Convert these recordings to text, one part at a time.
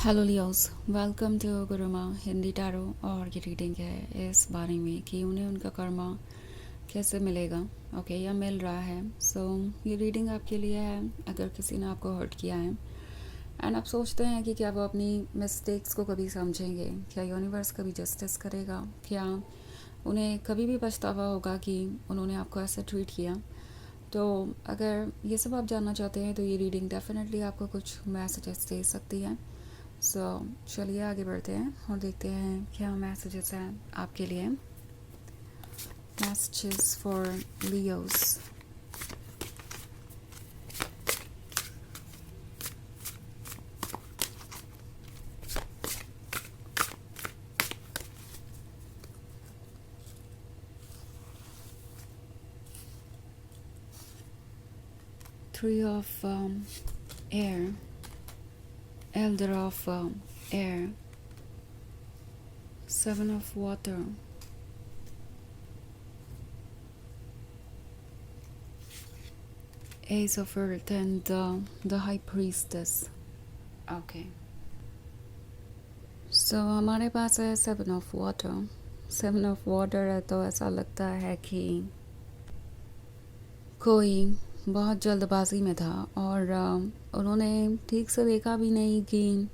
Hello Leos, welcome to Guruma Hindi tarot. और ये reading है इस बारे में कि उन्हें उनका कर्मा कैसे मिलेगा, ओके, या मिल रहा है। सो ये रीडिंग आपके लिए है अगर किसी ने आपको हर्ट किया है एंड आप सोचते हैं कि क्या वो अपनी मिस्टेक्स को कभी समझेंगे, क्या यूनिवर्स कभी जस्टिस करेगा, क्या उन्हें कभी भी पछतावा होगा कि उन्होंने आपको ऐसे ट्रीट किया। तो अगर ये सब आप जानना चाहते हैं तो ये रीडिंग डेफिनेटली आपको कुछ मैसेजेस दे सकती है। सो चलिए आगे बढ़ते हैं और देखते हैं क्या मैसेजेस हैं आपके लिए। Messages for Leos. Three of air, elder of air, seven of water, ace of earth and the high priestess. Okay, so हमारे पास है seven of water. Seven of water है तो ऐसा लगता है कि कोई बहुत जल्दबाजी में था और उन्होंने ठीक से देखा भी नहीं कि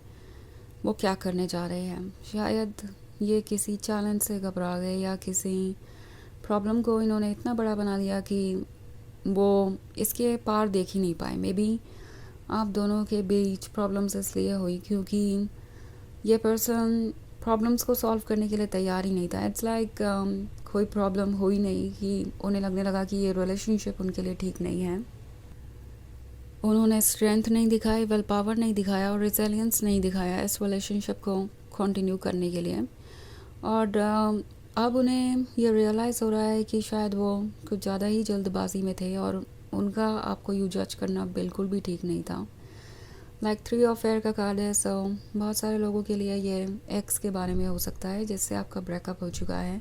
वो क्या करने जा रहे हैं। शायद ये किसी चैलेंज से घबरा गए या किसी प्रॉब्लम को इन्होंने इतना बड़ा बना दिया कि वो इसके पार देख ही नहीं पाए। मे बी आप दोनों के बीच प्रॉब्लम्स इसलिए हुई क्योंकि ये पर्सन प्रॉब्लम्स को सॉल्व करने के लिए तैयार ही नहीं था। इट्स लाइक कोई प्रॉब्लम हुई नहीं कि उन्हें लगने लगा कि ये रिलेशनशिप उनके लिए ठीक नहीं है। उन्होंने स्ट्रेंथ नहीं दिखाई, विल पावर नहीं दिखाया और रिजिलियंस नहीं दिखाया इस रिलेशनशिप को कंटिन्यू करने के लिए। और अब उन्हें ये रियलाइज़ हो रहा है कि शायद वो कुछ ज़्यादा ही जल्दबाजी में थे और उनका आपको यूँ जज करना बिल्कुल भी ठीक नहीं था। लाइक थ्री ऑफ एयर का कार्ड है। सो बहुत सारे लोगों के लिए ये एक्स के बारे में हो सकता है जिससे आपका ब्रेकअप हो चुका है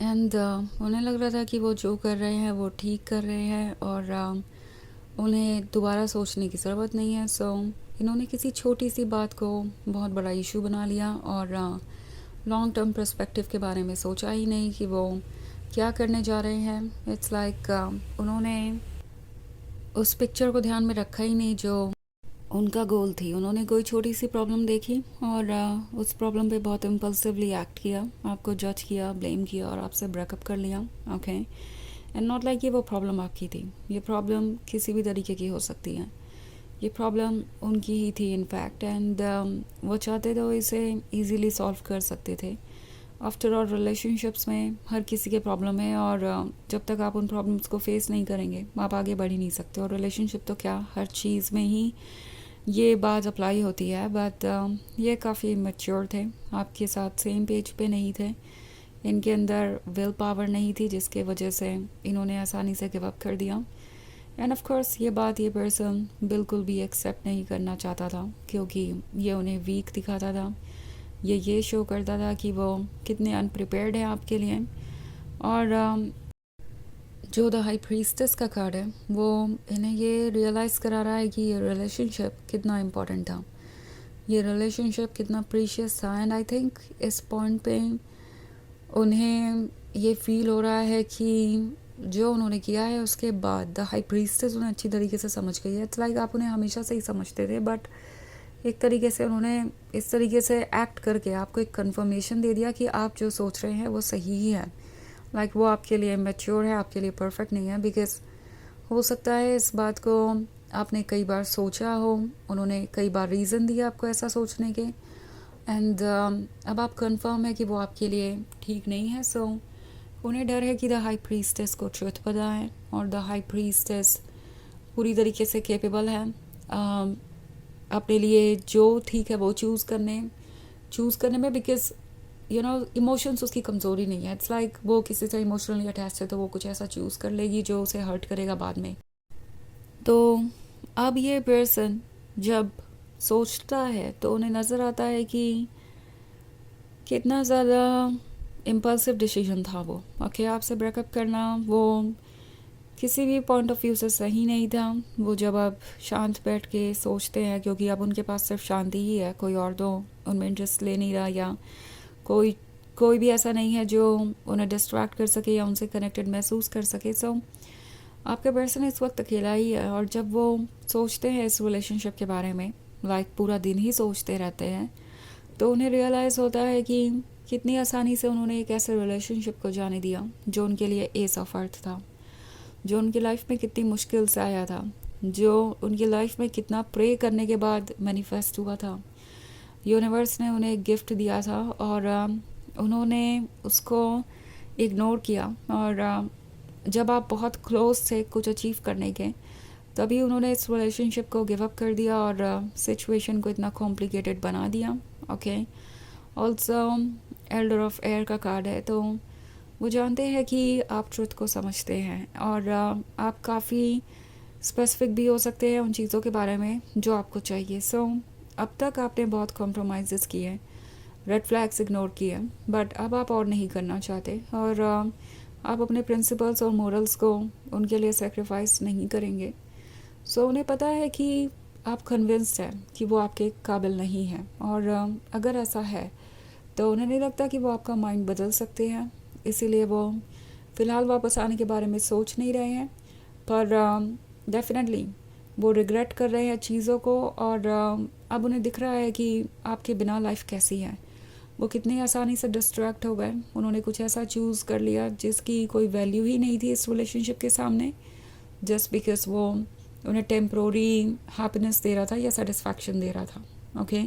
एंड उन्हें लग रहा था कि वो जो कर रहे हैं वो ठीक कर रहे हैं और उन्हें दोबारा सोचने की ज़रूरत नहीं है। सो इन्होंने किसी छोटी सी बात को बहुत बड़ा इशू बना लिया और लॉन्ग टर्म पर्सपेक्टिव के बारे में सोचा ही नहीं कि वो क्या करने जा रहे हैं। इट्स लाइक उन्होंने उस पिक्चर को ध्यान में रखा ही नहीं जो उनका गोल थी। उन्होंने कोई छोटी सी प्रॉब्लम देखी और उस प्रॉब्लम पे बहुत इम्पल्सिवली एक्ट किया, आपको जज किया, ब्लेम किया और आपसे ब्रेकअप कर लिया। ओके, एंड नॉट लाइक ये वो प्रॉब्लम आपकी थी। ये प्रॉब्लम किसी भी तरीके की हो सकती है। ये प्रॉब्लम उनकी ही थी इनफैक्ट एंड वो चाहते तो इसे इजीली सॉल्व कर सकते थे। आफ्टर ऑल रिलेशनशिप्स में हर किसी के प्रॉब्लम है और जब तक आप उन प्रॉब्लम्स को फेस नहीं करेंगे आप आगे बढ़ ही नहीं सकते। और रिलेशनशिप तो क्या, हर चीज़ में ही ये बात अप्लाई होती है। बट ये काफ़ी मैच्योर थे, आपके साथ सेम पेज पे नहीं थे, इनके अंदर विल पावर नहीं थी जिसके वजह से इन्होंने आसानी से गिव अप कर दिया। एंड ऑफ कोर्स ये बात ये पर्सन बिल्कुल भी एक्सेप्ट नहीं करना चाहता था क्योंकि ये उन्हें वीक दिखाता था। ये शो करता था कि वो कितने अनप्रिपेयर्ड हैं आपके लिए। और जो द हाई प्रीस्टेस का कार्ड है वो इन्हें ये रियलाइज़ करा रहा है कि ये रिलेशनशिप कितना इम्पोर्टेंट था, ये रिलेशनशिप कितना प्रीशियस था। एंड आई थिंक इस पॉइंट पे उन्हें ये फील हो रहा है कि जो उन्होंने किया है उसके बाद द हाई प्रीस्टेस उन्हें अच्छी तरीके से समझ गई है। इट्स लाइक आप उन्हें हमेशा से ही समझते थे बट एक तरीके से उन्होंने इस तरीके से एक्ट करके आपको एक कंफर्मेशन दे दिया कि आप जो सोच रहे हैं वो सही ही है। लाइक वो आपके लिए मैच्योर है, आपके लिए परफेक्ट नहीं है। बिकॉज हो सकता है इस बात को आपने कई बार सोचा हो, उन्होंने कई बार रीज़न दिया आपको ऐसा सोचने के एंड अब आप कंफर्म है कि वो आपके लिए ठीक नहीं है। सो उन्हें डर है कि द हाई प्रीस्टेस को ट्रुथ पता है और द हाई प्रीस्टेस पूरी तरीके से कैपेबल है अपने लिए जो ठीक है वो चूज़ करने में। बिकॉज यू नो इमोशंस उसकी कमज़ोरी नहीं है। इट्स लाइक वो किसी से इमोशनली अटैच है तो वो कुछ ऐसा चूज़ कर लेगी जो उसे हर्ट करेगा बाद में। तो अब ये पर्सन जब सोचता है तो उन्हें नज़र आता है कि कितना ज़्यादा इम्पल्सिव डिसीजन था वो। ओके, आपसे ब्रेकअप करना वो किसी भी पॉइंट ऑफ व्यू से सही नहीं था। वो जब अब शांत बैठ के सोचते हैं, क्योंकि अब उनके पास सिर्फ शांति ही है, कोई और तो उनमें इंटरेस्ट ले नहीं रहा, या कोई कोई भी ऐसा नहीं है जो उन्हें डिस्ट्रैक्ट कर सके या उनसे कनेक्टेड महसूस कर सके। सो आपका पर्सन इस वक्त अकेला ही है, और जब वो सोचते हैं इस रिलेशनशिप के बारे में, लाइक पूरा दिन ही सोचते रहते हैं, तो उन्हें रियलाइज़ होता है कि कितनी आसानी से उन्होंने एक ऐसे रिलेशनशिप को जाने दिया जो उनके लिए एस ऑफ अर्थ था, जो उनकी लाइफ में कितनी मुश्किल से आया था, जो उनकी लाइफ में कितना प्रे करने के बाद मैनिफेस्ट हुआ था। यूनिवर्स ने उन्हें एक गिफ्ट दिया था और उन्होंने उसको इग्नोर किया, और जब आप बहुत क्लोज थे कुछ अचीव करने के, तभी उन्होंने इस रिलेशनशिप को गिव अप कर दिया और सिचुएशन को इतना कॉम्प्लिकेटेड बना दिया। Okay, also Elder of air का कार्ड है, तो वो जानते हैं कि आप ट्रुथ को समझते हैं, और आप काफ़ी स्पेसिफिक भी हो सकते हैं उन चीज़ों के बारे में जो आपको चाहिए। सो अब तक आपने बहुत कॉम्प्रोमाइज़ किए, रेड फ्लैग्स इग्नोर किए, बट अब आप और नहीं करना चाहते, और आप अपने प्रिंसिपल्स और मोरल्स को उनके लिए सेक्रीफाइस नहीं करेंगे। सो उन्हें पता है कि आप कन्विंस्ड हैं कि वो आपके काबिल नहीं है, और अगर ऐसा है तो उन्हें नहीं लगता कि वो आपका माइंड बदल सकते हैं, इसीलिए वो फ़िलहाल वापस आने के बारे में सोच नहीं रहे हैं। पर डेफिनेटली वो रिग्रेट कर रहे हैं चीज़ों को, और अब उन्हें दिख रहा है कि आपके बिना लाइफ कैसी है। वो कितनी आसानी से डिस्ट्रैक्ट हो गए, उन्होंने कुछ ऐसा चूज़ कर लिया जिसकी कोई वैल्यू ही नहीं थी इस रिलेशनशिप के सामने, जस्ट बिकॉज वो उन्हें टेम्प्रोरी हैप्पीनेस दे रहा था या सेटिस्फैक्शन दे रहा था। ओके,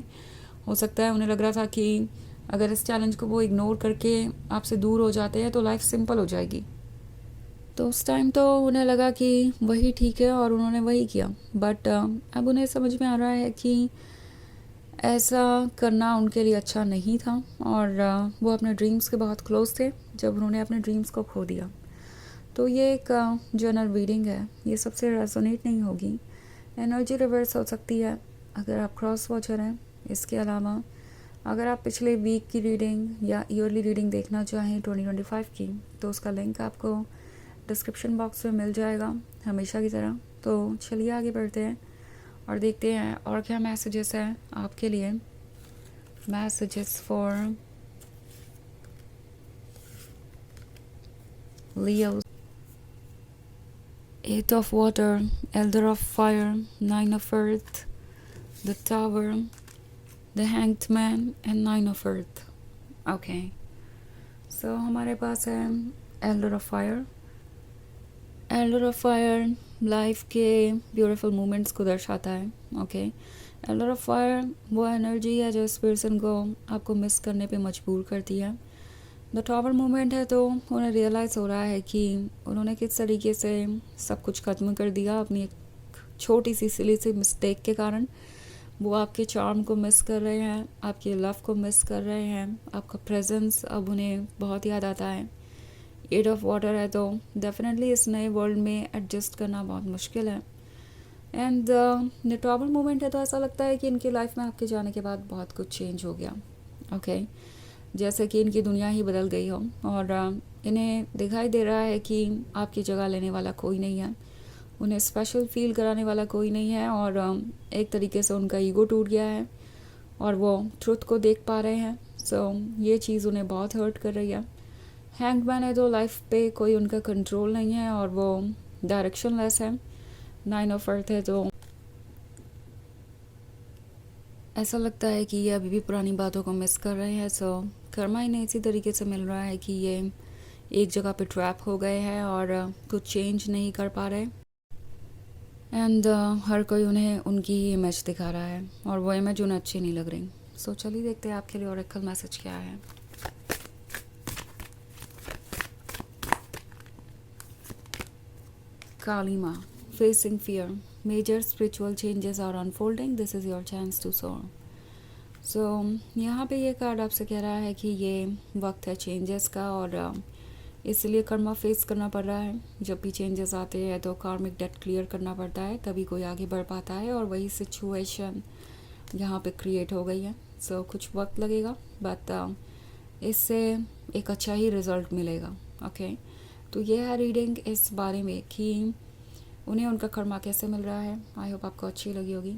हो सकता है उन्हें लग रहा था कि अगर इस चैलेंज को वो इग्नोर करके आपसे दूर हो जाते हैं तो लाइफ सिंपल हो जाएगी। तो उस टाइम तो उन्हें लगा कि वही ठीक है, और उन्होंने वही किया, बट अब उन्हें समझ में आ रहा है कि ऐसा करना उनके लिए अच्छा नहीं था, और वो अपने ड्रीम्स के बहुत क्लोज थे जब उन्होंने अपने ड्रीम्स को खो दिया। तो ये एक जनरल रीडिंग है, ये सबसे रेजोनेट नहीं होगी, एनर्जी रिवर्स हो सकती है अगर आप क्रॉस वॉचर हैं। इसके अलावा अगर आप पिछले वीक की रीडिंग या ईयरली रीडिंग देखना चाहें 2025 की, तो उसका लिंक आपको डिस्क्रिप्शन बॉक्स में मिल जाएगा हमेशा की तरह। तो चलिए आगे बढ़ते हैं और देखते हैं और क्या मैसेजेस हैं आपके लिए। Messages for Leo, 8 of water, elder of fire, 9 of earth, the tower, the hanged man and 9 of earth. Okay, so हमारे पास है elder of fire. elder of fire life के ब्यूटीफुल मोमेंट्स को दर्शाता है। ओके, elder of fire वो energy है जो इस पर्सन को आपको मिस करने पे मजबूर करती है। द टॉवर मोमेंट है, तो उन्हें रियलाइज़ हो रहा है कि उन्होंने किस तरीके से सब कुछ ख़त्म कर दिया अपनी एक छोटी सी सिली सी मिस्टेक के कारण। वो आपके चार्म को मिस कर रहे हैं, आपके लव को मिस कर रहे हैं, आपका प्रेजेंस अब उन्हें बहुत याद आता है। 8 ऑफ वाटर है, तो डेफिनेटली इस नए वर्ल्ड में एडजस्ट करना बहुत मुश्किल है। एंड द टॉवर मोमेंट है, तो ऐसा लगता है कि इनकी लाइफ में आपके जाने के बाद बहुत कुछ चेंज हो गया। ओके, जैसे कि इनकी दुनिया ही बदल गई हो, और इन्हें दिखाई दे रहा है कि आपकी जगह लेने वाला कोई नहीं है, उन्हें स्पेशल फील कराने वाला कोई नहीं है, और एक तरीके से उनका ईगो टूट गया है और वो ट्रुथ को देख पा रहे हैं। सो ये चीज़ उन्हें बहुत हर्ट कर रही है। हैंगमैन है, तो लाइफ पे कोई उनका कंट्रोल नहीं है और वो डायरेक्शन लेस है। 9 ऑफ अर्थ है, तो ऐसा लगता है कि ये अभी भी पुरानी बातों को मिस कर रहे हैं। सो कर्मा इन्हें इसी तरीके से मिल रहा है कि ये एक जगह पे ट्रैप हो गए हैं और कुछ चेंज नहीं कर पा रहे, एंड हर कोई उन्हें उनकी ही इमेज दिखा रहा है और वो इमेज उन्हें अच्छी नहीं लग रही। सो चलिए देखते हैं आपके लिए ओरेकल मैसेज क्या है। Kalima, facing fear, major spiritual changes are unfolding, this is your chance to soar. So यहाँ पे ये कार्ड आपसे कह रहा है कि ये वक्त है चेंजेस का, और इसलिए कर्मा फेस करना पड़ रहा है। जब भी चेंजेस आते हैं तो कार्मिक डेट क्लियर करना पड़ता है, तभी कोई आगे बढ़ पाता है, और वही सिचुएशन यहाँ पे क्रिएट हो गई है। सो कुछ वक्त लगेगा, बट इससे एक अच्छा ही रिज़ल्ट मिलेगा। ओके, तो ये है रीडिंग इस बारे में कि उन्हें उनका कर्मा कैसे मिल रहा है। आई होप आपको अच्छी लगी होगी।